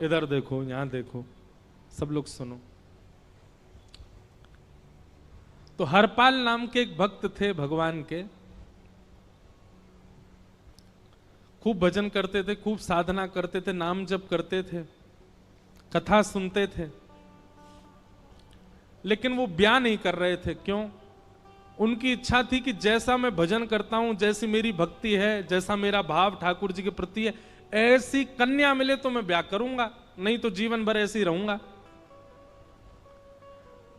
इधर देखो, यहां देखो, सब लोग सुनो। तो हरपाल नाम के एक भक्त थे भगवान के, खूब भजन करते थे, खूब साधना करते थे, नाम जप करते थे, कथा सुनते थे, लेकिन वो ब्याह नहीं कर रहे थे। क्यों? उनकी इच्छा थी कि जैसा मैं भजन करता हूं, जैसी मेरी भक्ति है, जैसा मेरा भाव ठाकुर जी के प्रति है, ऐसी कन्या मिले तो मैं ब्याह करूंगा, नहीं तो जीवन भर ऐसे ही रहूंगा।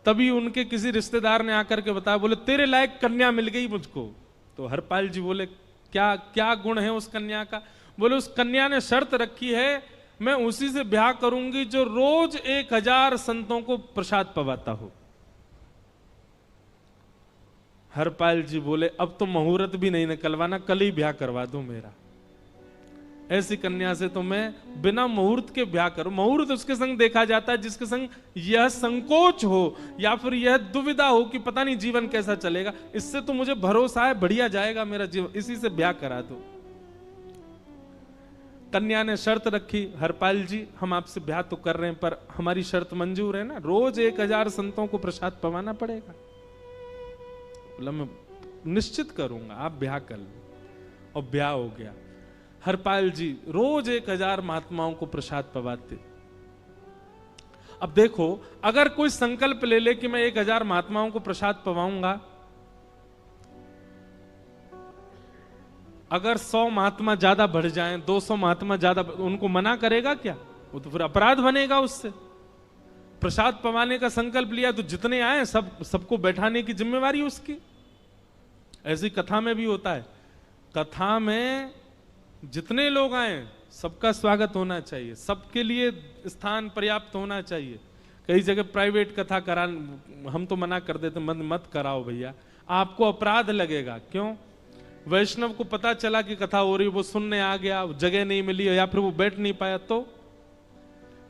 तभी उनके किसी रिश्तेदार ने आकर के बताया, बोले तेरे लायक कन्या मिल गई मुझको। तो हरपाल जी बोले, क्या क्या गुण है उस कन्या का? बोले उस कन्या ने शर्त रखी है, मैं उसी से ब्याह करूंगी जो रोज 1000 संतों को प्रसाद पवाता हो। हरपाल जी बोले, अब तो मुहूर्त भी नहीं निकलवाना, कल ही ब्याह करवा दो मेरा। ऐसी कन्या से तो मैं बिना मुहूर्त के ब्याह करूं। मुहूर्त उसके संग देखा जाता है जिसके संग यह संकोच हो या फिर यह दुविधा हो कि पता नहीं जीवन कैसा चलेगा, इससे तो मुझे भरोसा है बढ़िया जाएगा मेरा जीवन, इसी से ब्याह करा दो। कन्या ने शर्त रखी, हरपाल जी हम आपसे ब्याह तो कर रहे हैं पर हमारी शर्त मंजूर है ना, रोज 1000 संतों को प्रसाद पवाना पड़ेगा। बोला मैं निश्चित करूंगा, आप ब्याह कर लो। और ब्याह हो गया। हरपाल जी रोज 1000 महात्माओं को प्रसाद पवाते। अब देखो, अगर कोई संकल्प ले ले कि मैं 1000 महात्माओं को प्रसाद पवाऊंगा, अगर 100 महात्मा ज्यादा बढ़ जाएं, 200 महात्मा ज्यादा, उनको मना करेगा क्या? वो तो फिर अपराध बनेगा उससे। प्रसाद पवाने का संकल्प लिया तो जितने आए सबको बैठाने की जिम्मेवारी उसकी। ऐसी कथा में भी होता है, कथा में जितने लोग आए सबका स्वागत होना चाहिए, सबके लिए स्थान पर्याप्त होना चाहिए। कई जगह प्राइवेट कथा करा, हम तो मना कर देते, मत कराओ भैया, आपको अपराध लगेगा। क्यों? वैष्णव को पता चला कि कथा हो रही, वो सुनने आ गया, जगह नहीं मिली या फिर वो बैठ नहीं पाया, तो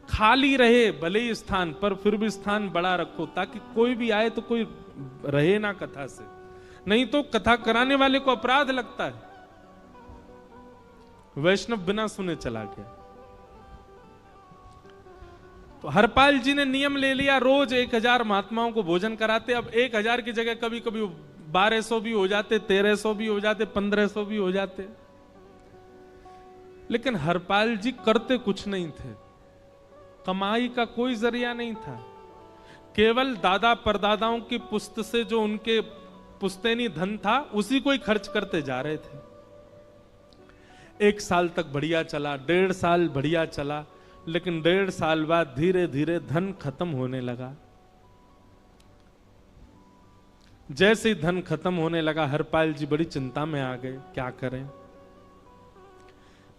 खाली रहे भले ही स्थान, पर फिर भी स्थान बड़ा रखो ताकि कोई भी आए तो कोई रहे ना कथा से, नहीं तो कथा कराने वाले को अपराध लगता है। वैष्णव बिना सुने चला गया। तो हरपाल जी ने नियम ले लिया, रोज 1000 महात्माओं को भोजन कराते। अब 1000 की जगह कभी कभी 1200 भी हो जाते, 1300 भी हो जाते, 1500 भी हो जाते। लेकिन हरपाल जी करते कुछ नहीं थे, कमाई का कोई जरिया नहीं था, केवल दादा परदादाओं की पुश्त से जो उनके पुश्तैनी धन था उसी को ही खर्च करते जा रहे थे। 1 साल तक बढ़िया चला, 1.5 साल बढ़िया चला, लेकिन 1.5 साल बाद धीरे धीरे धन खत्म होने लगा। जैसे ही धन खत्म होने लगा, हरपाल जी बड़ी चिंता में आ गए, क्या करें।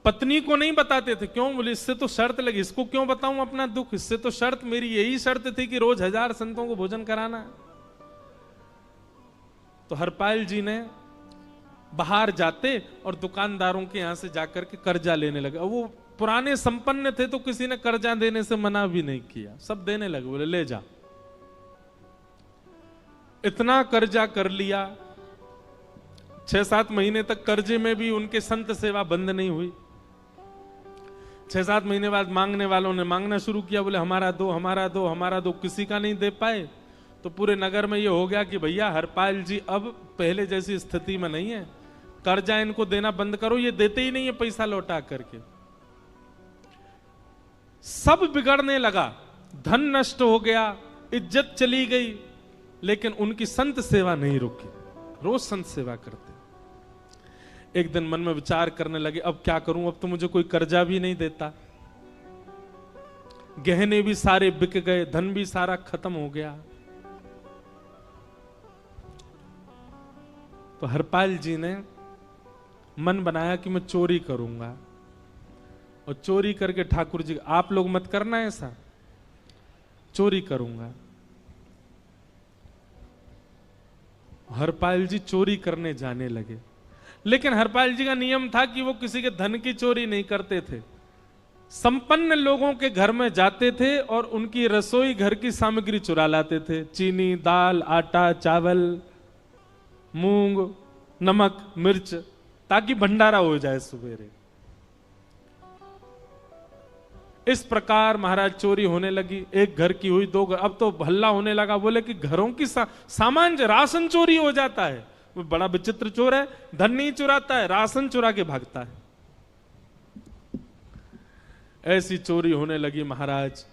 पत्नी को नहीं बताते थे। क्यों? बोले इससे तो शर्त लगी, इसको क्यों बताऊं अपना दुख, इससे तो शर्त मेरी यही शर्त थी कि रोज 1000 संतों को भोजन कराना। तो हरपाल जी ने बाहर जाते और दुकानदारों के यहां से जाकर के कर्जा लेने लगे। वो पुराने संपन्न थे तो किसी ने कर्जा देने से मना भी नहीं किया, सब देने लगे, बोले ले जा। इतना कर्जा कर लिया, 6-7 महीने तक कर्जे में भी उनके संत सेवा बंद नहीं हुई। 6-7 महीने बाद मांगने वालों ने मांगना शुरू किया, बोले हमारा दो, हमारा दो, हमारा दो। किसी का नहीं दे पाए तो पूरे नगर में ये हो गया कि भैया हरपाल जी अब पहले जैसी स्थिति में नहीं है, कर्जा इनको देना बंद करो, ये देते ही नहीं है पैसा लौटा करके। सब बिगड़ने लगा, धन नष्ट हो गया, इज्जत चली गई, लेकिन उनकी संत सेवा नहीं रुकी, रोज संत सेवा करते। एक दिन मन में विचार करने लगे, अब क्या करूं, अब तो मुझे कोई कर्जा भी नहीं देता, गहने भी सारे बिक गए, धन भी सारा खत्म हो गया। तो हरपाल जी ने मन बनाया कि मैं चोरी करूंगा, और चोरी करके ठाकुर जी, आप लोग मत करना ऐसा, चोरी करूंगा। हरपाल जी चोरी करने जाने लगे, लेकिन हरपाल जी का नियम था कि वो किसी के धन की चोरी नहीं करते थे। संपन्न लोगों के घर में जाते थे और उनकी रसोई घर की सामग्री चुरा लाते थे, चीनी, दाल, आटा, चावल, मूंग, नमक, मिर्च, ताकि भंडारा हो जाए सवेरे। इस प्रकार महाराज चोरी होने लगी। एक घर की हुई, दो घर, अब तो हल्ला होने लगा। बोले कि घरों की सामान राशन चोरी हो जाता है। वो बड़ा विचित्र चोर है, धन नहीं चुराता है, राशन चुरा के भागता है। ऐसी चोरी होने लगी महाराज।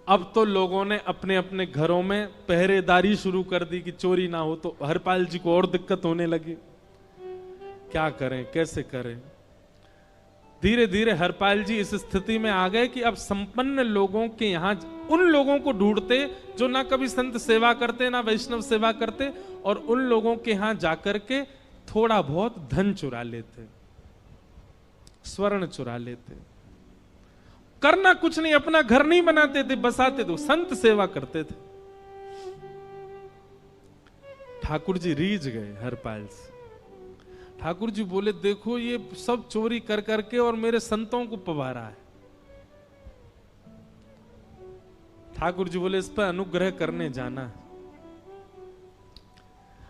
अब तो लोगों ने अपने अपने घरों में पहरेदारी शुरू कर दी कि चोरी ना हो। तो हरपाल जी को और दिक्कत होने लगी, क्या करें, कैसे करें। धीरे धीरे हरपाल जी इस स्थिति में आ गए कि अब संपन्न लोगों के यहां उन लोगों को ढूंढते जो ना कभी संत सेवा करते ना वैष्णव सेवा करते, और उन लोगों के यहां जाकर के थोड़ा बहुत धन चुरा लेते, स्वर्ण चुरा लेते। करना कुछ नहीं, अपना घर नहीं बनाते थे, बसाते थे, संत सेवा करते थे। ठाकुर जी रीझ गए हरपाल से। ठाकुर जी बोले, देखो ये सब चोरी कर करके और मेरे संतों को पवारा है। ठाकुर जी बोले, इस पर अनुग्रह करने जाना है।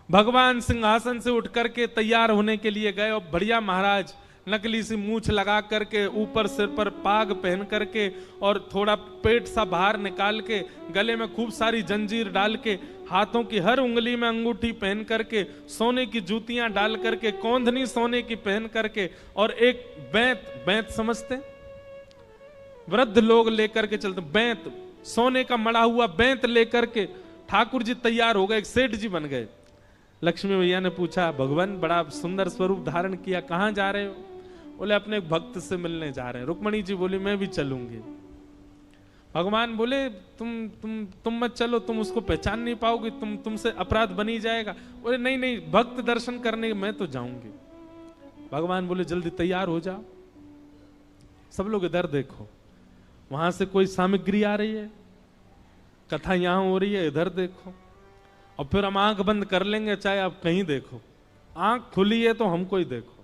भगवान सिंहासन से उठ करके तैयार होने के लिए गए, और बढ़िया महाराज नकली सी मूछ लगा करके, ऊपर सिर पर पाग पहन करके, और थोड़ा पेट सा बाहर निकाल के, गले में खूब सारी जंजीर डाल के, हाथों की हर उंगली में अंगूठी पहन करके, सोने की जूतियां डाल करके, कौंधनी सोने की पहन करके, और एक बैंत समझते, वृद्ध लोग लेकर के चलते, बैंत, सोने का मड़ा हुआ बैंत लेकर के ठाकुर जी तैयार हो गए, एक सेठ जी बन गए। लक्ष्मी भैया ने पूछा, भगवान बड़ा सुंदर स्वरूप धारण किया, कहां जा रहे हो? बोले, अपने एक भक्त से मिलने जा रहे हैं। रुक्मणी जी बोली, मैं भी चलूंगी। भगवान बोले, तुम मत चलो, तुम उसको पहचान नहीं पाओगे, तुमसे अपराध बनी जाएगा। बोले, नहीं नहीं, भक्त दर्शन करने मैं तो जाऊंगी। भगवान बोले, जल्दी तैयार हो जाओ। सब लोग इधर देखो, वहां से कोई सामग्री आ रही है, कथा यहां हो रही है, इधर देखो, और फिर हम आंख बंद कर लेंगे, चाहे आप कहीं देखो। आंख खुली है तो हमको ही देखो।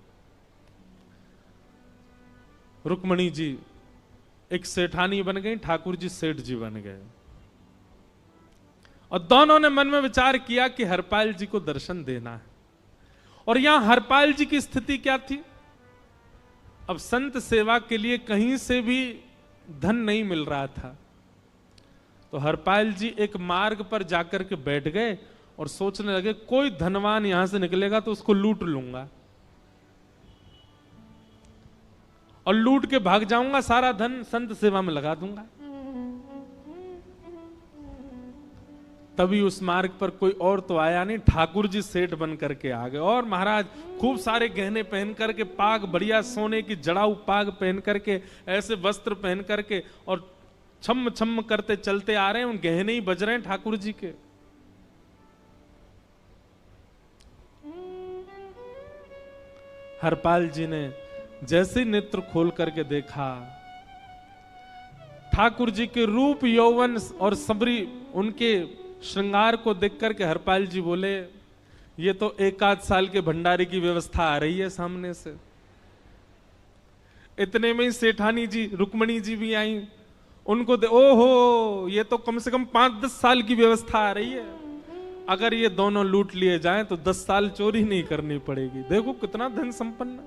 रुक्मणी जी एक सेठानी बन गई, ठाकुर जी सेठ जी बन गए, और दोनों ने मन में विचार किया कि हरपाल जी को दर्शन देना है। और यहां हरपाल जी की स्थिति क्या थी? अब संत सेवा के लिए कहीं से भी धन नहीं मिल रहा था। तो हरपाल जी एक मार्ग पर जाकर के बैठ गए और सोचने लगे, कोई धनवान यहां से निकलेगा तो उसको लूट लूंगा, और लूट के भाग जाऊंगा, सारा धन संत सेवा में लगा दूंगा। तभी उस मार्ग पर कोई और तो आया नहीं, ठाकुर जी सेठ बन करके आ गए। और महाराज खूब सारे गहने पहन करके, पाग बढ़िया सोने की जड़ाऊ पाग पहन करके, ऐसे वस्त्र पहन करके, और छम छम करते चलते आ रहे हैं। उन गहने ही बज रहे हैं ठाकुर जी के। हरपाल जी ने जैसे नेत्र खोल करके देखा, ठाकुर जी के रूप यौवन और सबरी उनके श्रृंगार को देख करके हरपाल जी बोले, ये तो एक आध साल के भंडारे की व्यवस्था आ रही है सामने से। इतने में ही सेठानी जी, रुक्मणी जी भी आई। उनको ओहो, ये तो कम से कम 5-10 साल की व्यवस्था आ रही है। अगर ये दोनों लूट लिए जाएं तो 10 साल चोरी नहीं करनी पड़ेगी। देखो कितना धन संपन्न।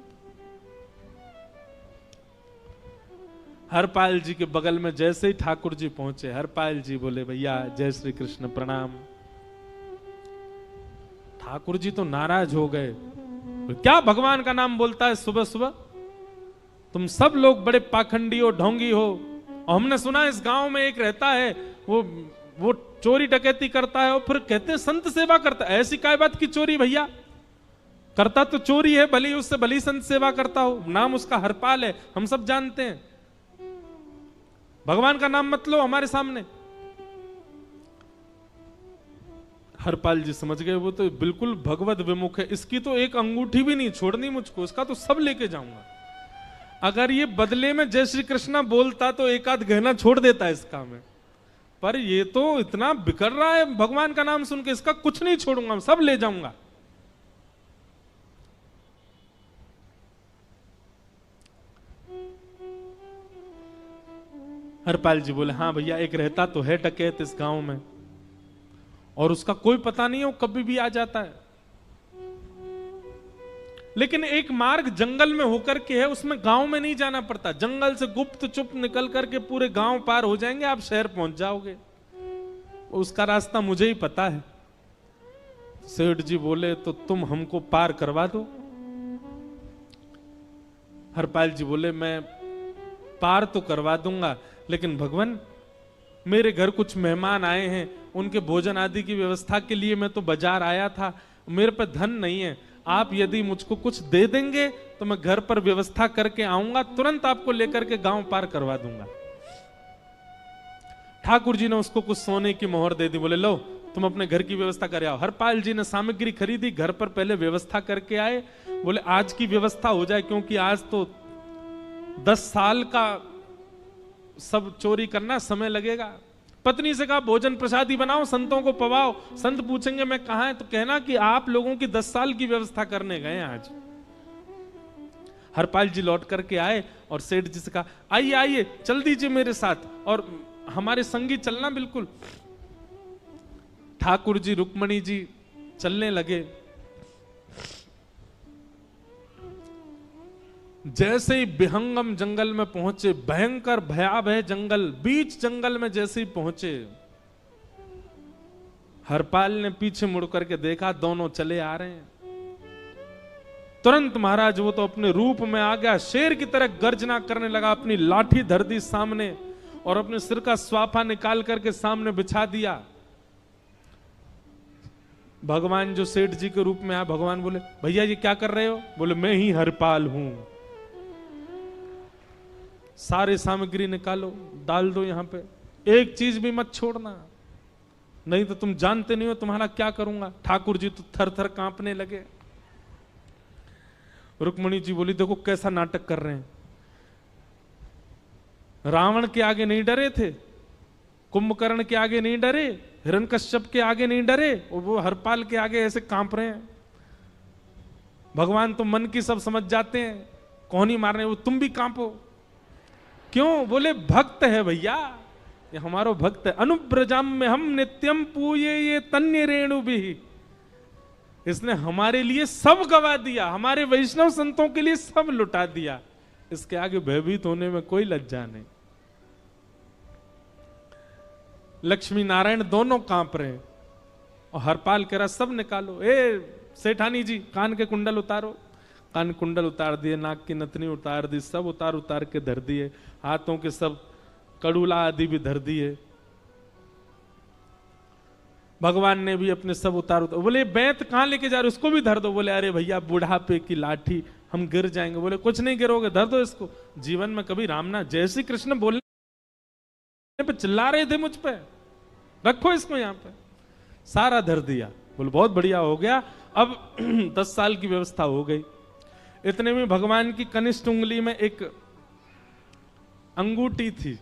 हरपाल जी के बगल में जैसे ही ठाकुर जी पहुंचे, हरपाल जी बोले, भैया जय श्री कृष्ण, प्रणाम। ठाकुर जी तो नाराज हो गए, क्या भगवान का नाम बोलता है सुबह सुबह? तुम सब लोग बड़े पाखंडी हो, ढोंगी हो, और हमने सुना इस गांव में एक रहता है, वो चोरी डकैती करता है, और फिर कहते हैं संत सेवा करता है। ऐसी काय बात की चोरी भैया? करता तो चोरी है, भली उससे भली संत सेवा करता हो। नाम उसका हरपाल है, हम सब जानते हैं। भगवान का नाम मत लो हमारे सामने। हरपाल जी समझ गए, वो तो बिल्कुल भगवत विमुख है, इसकी तो एक अंगूठी भी नहीं छोड़नी मुझको, इसका तो सब लेके जाऊंगा। अगर ये बदले में जय श्री कृष्णा बोलता तो एक आध गहना छोड़ देता है इसका में, पर ये तो इतना बिखर रहा है भगवान का नाम सुन के, इसका कुछ नहीं छोड़ूंगा, सब ले जाऊंगा। हरपाल जी बोले, हाँ भैया, एक रहता तो है डकैत इस गांव में, और उसका कोई पता नहीं है, वो कभी भी आ जाता है। लेकिन एक मार्ग जंगल में होकर के है, उसमें गांव में नहीं जाना पड़ता। जंगल से गुप्त चुप निकल करके पूरे गांव पार हो जाएंगे, आप शहर पहुंच जाओगे। उसका रास्ता मुझे ही पता है। सेठ जी बोले तो तुम हमको पार करवा दो। हरपाल जी बोले मैं पार तो करवा दूंगा, लेकिन भगवान मेरे घर कुछ मेहमान आए हैं, उनके भोजन आदि की व्यवस्था के लिए मैं तो बाजार आया था, मेरे पे धन नहीं है। आप यदि मुझको कुछ दे देंगे तो मैं घर पर व्यवस्था करके आऊंगा, तुरंत आपको लेकर के गांव पार करवा दूंगा। ठाकुर जी ने उसको कुछ सोने की मोहर दे दी, बोले लो तुम अपने घर की व्यवस्था कर आओ। हरपाल जी ने सामग्री खरीदी, घर पर पहले व्यवस्था करके आए। बोले आज की व्यवस्था हो जाए, क्योंकि आज तो 10 साल का सब चोरी करना समय लगेगा। पत्नी से कहा भोजन प्रसादी बनाओ, संतों को पवाओ। संत पूछेंगे मैं कहां है, तो कहना कि आप लोगों की 10 साल की व्यवस्था करने गए आज। हरपाल जी लौट करके आए और सेठ जी से कहा आइए आइए चल दीजिए मेरे साथ और हमारे संगी चलना बिल्कुल। ठाकुर जी रुक्मणी जी चलने लगे। जैसे ही विहंगम जंगल में पहुंचे, भयंकर भयावह जंगल, बीच जंगल में जैसे ही पहुंचे, हरपाल ने पीछे मुड़ करके देखा, दोनों चले आ रहे हैं। तुरंत महाराज वो तो अपने रूप में आ गया, शेर की तरह गर्जना करने लगा, अपनी लाठी धर दी सामने और अपने सिर का स्वाफा निकाल करके सामने बिछा दिया। भगवान जो सेठ जी के रूप में आया, भगवान बोले भैया ये क्या कर रहे हो? बोले मैं ही हरपाल हूं। सारे सामग्री निकालो, डाल दो यहां पे, एक चीज भी मत छोड़ना, नहीं तो तुम जानते नहीं हो तुम्हारा क्या करूंगा। ठाकुर जी तो थर थर कांपने लगे। रुक्मणी जी बोली देखो कैसा नाटक कर रहे हैं। रावण के आगे नहीं डरे थे, कुंभकर्ण के आगे नहीं डरे, हिरण्यकश्यप के आगे नहीं डरे, और वो हरपाल के आगे ऐसे कांप रहे हैं। भगवान तो मन की सब समझ जाते हैं, कौन ही मारने, वो तुम भी कांपो क्यों? बोले भक्त है भैया, ये हमारो भक्त है। अनुब्रजाम में हम नित्यम पूये ये तन्य रेणु भी, इसने हमारे लिए सब गवा दिया, हमारे वैष्णव संतों के लिए सब लुटा दिया, इसके आगे भयभीत होने में कोई लज्जा नहीं। लक्ष्मी नारायण दोनों कांप रहे हैं और हरपाल कह रहा सब निकालो। ए सेठानी जी कान के कुंडल उतारो। कान कुंडल उतार दिए, नाक की नथनी उतार दी, सब उतार उतार के धर दिए, हाथों के सब कड़ूला आदि भी धर दिए। भगवान ने भी अपने सब उतार। बोले बैंत कहां लेके जा रहे, उसको भी धर दो। बोले अरे भैया बुढ़ापे की लाठी, हम गिर जाएंगे। बोले कुछ नहीं गिरोगे, धर दो इसको। जीवन में कभी राम ना, जय श्री कृष्ण बोलने पे चिल्ला रहे थे मुझ पे, रखो इसको यहां पे, सारा धर दिया। बोले बहुत बढ़िया हो गया, अब 10 साल की व्यवस्था हो गई। इतने में भगवान की कनिष्ठ उंगली में एक अंगूठी थी।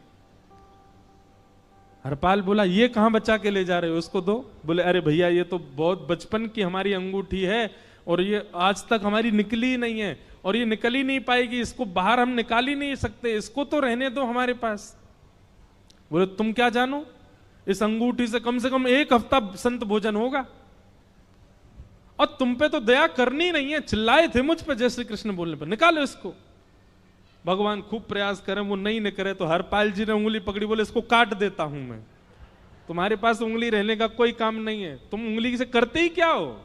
हरपाल बोला ये कहां बचा के ले जा रहे हो, उसको दो। बोले अरे भैया ये तो बहुत बचपन की हमारी अंगूठी है और ये आज तक हमारी निकली नहीं है और ये निकल ही नहीं पाएगी, इसको बाहर हम निकाल ही नहीं सकते, इसको तो रहने दो हमारे पास। बोले तुम क्या जानो, इस अंगूठी से कम 1 हफ्ता संत भोजन होगा और तुम पे तो दया करनी नहीं है। चिल्लाए थे मुझ पे जय श्री कृष्ण बोलने पर, निकालो इसको। भगवान खूब प्रयास करें, वो नहीं निकले तो हरपाल जी ने उंगली पकड़ी, बोले इसको काट देता हूं मैं, तुम्हारे पास उंगली रहने का कोई काम नहीं है, तुम उंगली से करते ही क्या हो।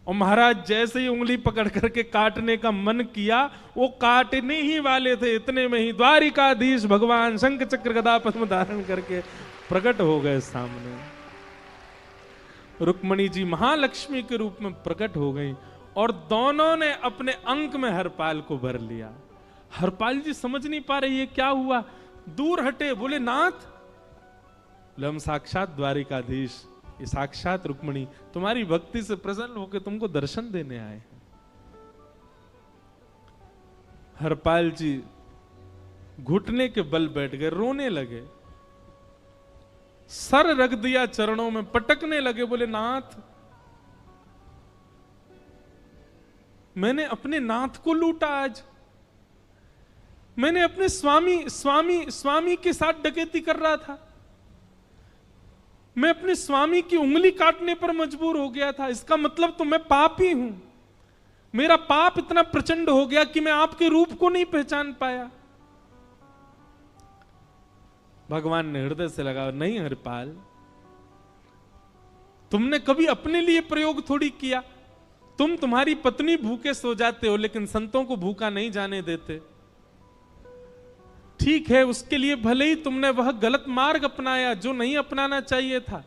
और महाराज जैसे ही उंगली पकड़ करके काटने का मन किया, वो काटने ही वाले थे, इतने में ही द्वारिकाधीश भगवान शंख चक्र गदा पद्म धारण करके प्रकट हो गए सामने। रुक्मणी जी महालक्ष्मी के रूप में प्रकट हो गई और दोनों ने अपने अंक में हरपाल को भर लिया। हरपाल जी समझ नहीं पा रहे ये क्या हुआ, दूर हटे। बोले नाथ, बोले हम साक्षात द्वारिकाधीश, ये साक्षात रुक्मणी तुम्हारी भक्ति से प्रसन्न होकर तुमको दर्शन देने आए हैं। हरपाल जी घुटने के बल बैठ गए, रोने लगे, सर रख दिया चरणों में, पटकने लगे। बोले नाथ, मैंने अपने नाथ को लूटा, आज मैंने अपने स्वामी के साथ डकैती कर रहा था, मैं अपने स्वामी की उंगली काटने पर मजबूर हो गया था, इसका मतलब तो मैं पापी हूं। मेरा पाप इतना प्रचंड हो गया कि मैं आपके रूप को नहीं पहचान पाया। भगवान ने हृदय से लगा, नहीं हरिपाल, तुमने कभी अपने लिए प्रयोग थोड़ी किया। तुम्हारी पत्नी भूखे सो जाते हो, लेकिन संतों को भूखा नहीं जाने देते। ठीक है, उसके लिए भले ही तुमने वह गलत मार्ग अपनाया जो नहीं अपनाना चाहिए था,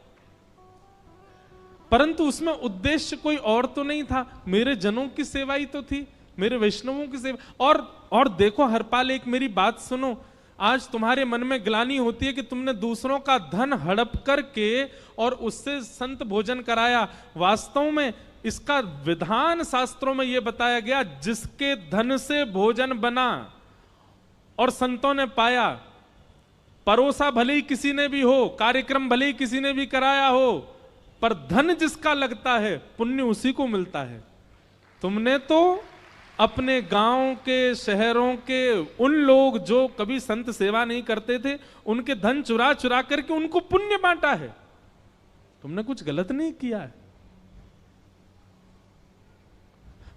परंतु उसमें उद्देश्य कोई और तो नहीं था, मेरे जनों की सेवा ही तो थी, मेरे वैष्णवों की सेवा। और देखो हरपाल, एक मेरी बात सुनो, आज तुम्हारे मन में ग्लानि होती है कि तुमने दूसरों का धन हड़प करके और उससे संत भोजन कराया। वास्तव में इसका विधान शास्त्रों में यह बताया गया, जिसके धन से भोजन बना और संतों ने पाया, परोसा भले ही किसी ने भी हो, कार्यक्रम भले ही किसी ने भी कराया हो, पर धन जिसका लगता है पुण्य उसी को मिलता है। तुमने तो अपने गांव के, शहरों के उन लोग जो कभी संत सेवा नहीं करते थे, उनके धन चुरा चुरा करके उनको पुण्य बांटा है। तुमने कुछ गलत नहीं किया है।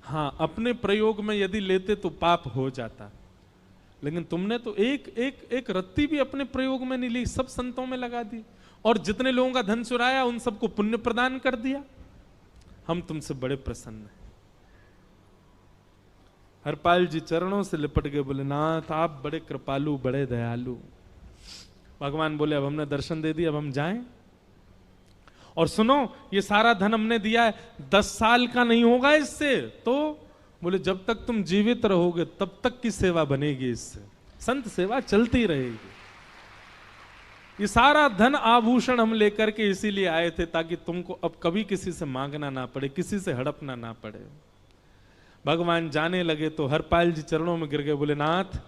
हां, अपने प्रयोग में यदि लेते तो पाप हो जाता, लेकिन तुमने तो एक रत्ती भी अपने प्रयोग में नहीं ली, सब संतों में लगा दी, और जितने लोगों का धन चुराया उन सबको पुण्य प्रदान कर दिया। हम तुमसे बड़े प्रसन्न हैं। हरपाल जी चरणों से लिपट गए, बोले नाथ आप बड़े कृपालु, बड़े दयालु। भगवान बोले अब हमने दर्शन दे दिया, अब हम जाएं। और सुनो, ये सारा धन हमने दिया है, 10 साल का नहीं होगा इससे। तो बोले जब तक तुम जीवित रहोगे तब तक की सेवा बनेगी, इससे संत सेवा चलती रहेगी। ये सारा धन आभूषण हम लेकर के इसीलिए आए थे, ताकि तुमको अब कभी किसी से मांगना ना पड़े, किसी से हड़पना ना पड़े। भगवान जाने लगे तो हरपाल जी चरणों में गिर गए, बोले नाथ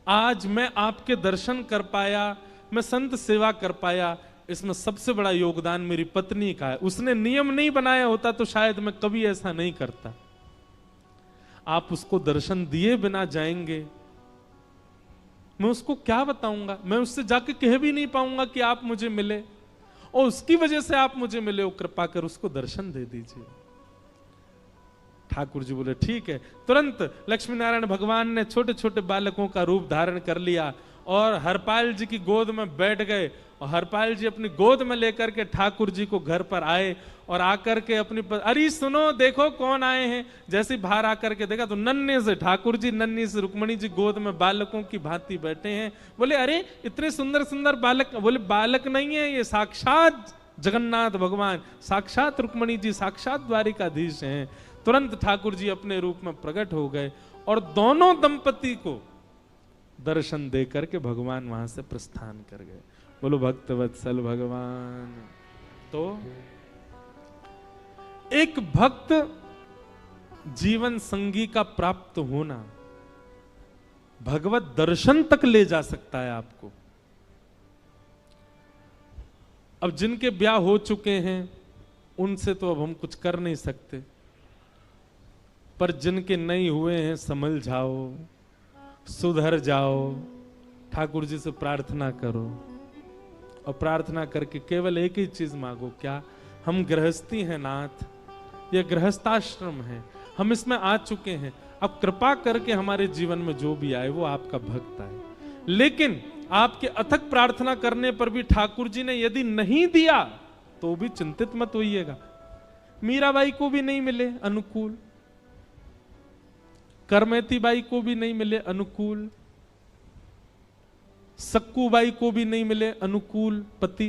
आज मैं आपके दर्शन कर पाया, मैं संत सेवा कर पाया, इसमें सबसे बड़ा योगदान मेरी पत्नी का है। उसने नियम नहीं बनाया होता तो शायद मैं कभी ऐसा नहीं करता। आप उसको दर्शन दिए बिना जाएंगे, मैं उसको क्या बताऊंगा? मैं उससे जाके कह भी नहीं पाऊंगा कि आप मुझे मिले, और उसकी वजह से आप मुझे मिले हो, कृपा कर उसको दर्शन दे दीजिए। ठाकुर जी बोले ठीक है। तुरंत लक्ष्मी नारायण भगवान ने छोटे छोटे बालकों का रूप धारण कर लिया और हरपाल जी की गोद में बैठ गए, और हरपाल जी अपनी गोद में लेकर के ठाकुर जी को घर पर आए, और आकर के अपनी अरे सुनो देखो कौन आए हैं। जैसे बाहर आकर के देखा तो नन्हे से ठाकुर जी, नन्ही से रुक्मणी जी गोद में बालकों की भांति बैठे हैं। बोले अरे इतने सुंदर सुंदर बालक। बोले बालक नहीं है, ये साक्षात जगन्नाथ भगवान, साक्षात रुक्मणी जी, साक्षात द्वारिकाधीश हैं। तुरंत ठाकुर जी अपने रूप में प्रकट हो गए और दोनों दंपति को दर्शन दे करके भगवान वहां से प्रस्थान कर गए। बोलो भक्त वत्सल भगवान। तो एक भक्त जीवन संगी का प्राप्त होना भगवत दर्शन तक ले जा सकता है आपको। अब जिनके ब्याह हो चुके हैं उनसे तो अब हम कुछ कर नहीं सकते, पर जिनके नहीं हुए हैं संभल जाओ, सुधर जाओ, ठाकुर जी से प्रार्थना करो, और प्रार्थना करके केवल एक ही चीज मांगो, क्या हम गृहस्थी हैं नाथ, यह गृहस्थाश्रम है, हम इसमें आ चुके हैं, अब कृपा करके हमारे जीवन में जो भी आए वो आपका भक्त आए। लेकिन आपके अथक प्रार्थना करने पर भी ठाकुर जी ने यदि नहीं दिया तो भी चिंतित मत होइएगा। मीराबाई को भी नहीं मिले अनुकूल, करमेती बाई को भी नहीं मिले अनुकूल, सक्कू बाई को भी नहीं मिले अनुकूल पति,